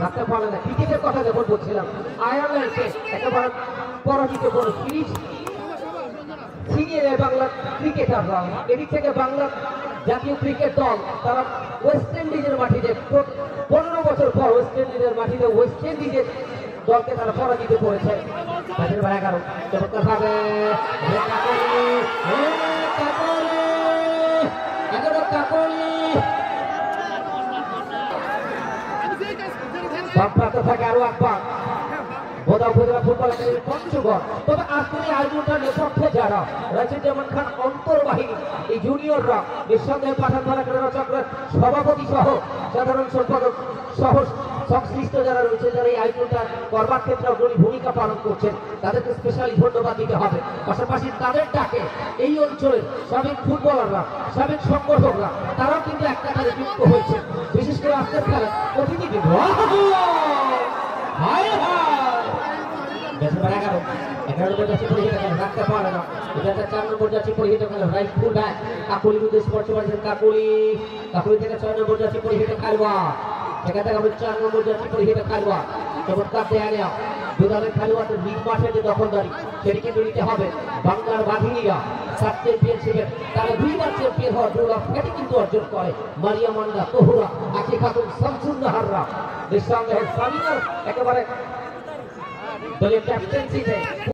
রাখতে পারে না। ক্রিকেটের কথা যখন বলছিলাম, আয়ারল্যান্ডকে একেবারে পরাজিত করে সিনিয়র বাংলার ক্রিকেটাররা, এদিক থেকে বাংলার জাতীয় ক্রিকেট দল তারা ওয়েস্ট ইন্ডিজের মাটিতে 15 বছর পর ওয়েস্ট ইন্ডিজের মাটিতে ওয়েস্ট ইন্ডিজের দলকে তারা পরাজিত করেছে। 11 চমৎকার ভাবে থাকে আরো একবার ফুটবল একাডেমি পঞ্চগড়। তবে আজকের আয়োজনটার নেপথ্যে যারা রয়েছে, যেমন খান অন্তর্বাহিনী, এই জুনিয়ররা, নিঃসন্দেহে পাঠানপাড়া ক্রীড়া চক্রের সভাপতি সহ সাধারণ সম্পাদক সহ সংশ্লিষ্ট যারা রয়েছে, যারা এই আয়োজনটা করবার ক্ষেত্রে অগ্রণী ভূমিকা পালন করছেন, তাদেরকে স্পেশালি ধন্যবাদ দিতে হবে। পাশাপাশি তাদের ডাকে এই অঞ্চলের সাবেক ফুটবলাররা, সাবেক সংগঠকরা, তারাও কিন্তু এক কাতারে যুক্ত হয়েছে। বিশেষ করে আজকের খেলা অতিথি কিন্তু 11 নম্বর যাচ্ছে পরিহিত খেলা, রাখতে পারে না। এটা 4 নম্বর যাচ্ছে পরিহিত খেলা, রাইট ফুল ব্যাক কাকুলি বিরুদ্ধে স্পর্শ করেছেন কাকুলি থেকে 6 নম্বর যাচ্ছে পরিহিত খেলোয়াড়, সেখান থেকে 4 নম্বর যাচ্ছে পরিহিত খেলোয়াড়। চমৎকার দেয়া নেওয়া দুদলের খেলোয়াড়দের লিগ মাঠের যে দখলদারি, সেটি কিন্তু নিতে হবে। বাংলার বাঘিনীরা সাত চ্যাম্পিয়নশিপের তারা 2বার চ্যাম্পিয়ন হওয়ার গৌরব এটি কিন্তু অর্জন করে। মারিয়া মান্ডা, তোহরা, আকি খাতুন, শামসুন নাহাররা নিঃসন্দেহে সামিনার একেবারে দলীয় ক্যাপ্টেন্সিতে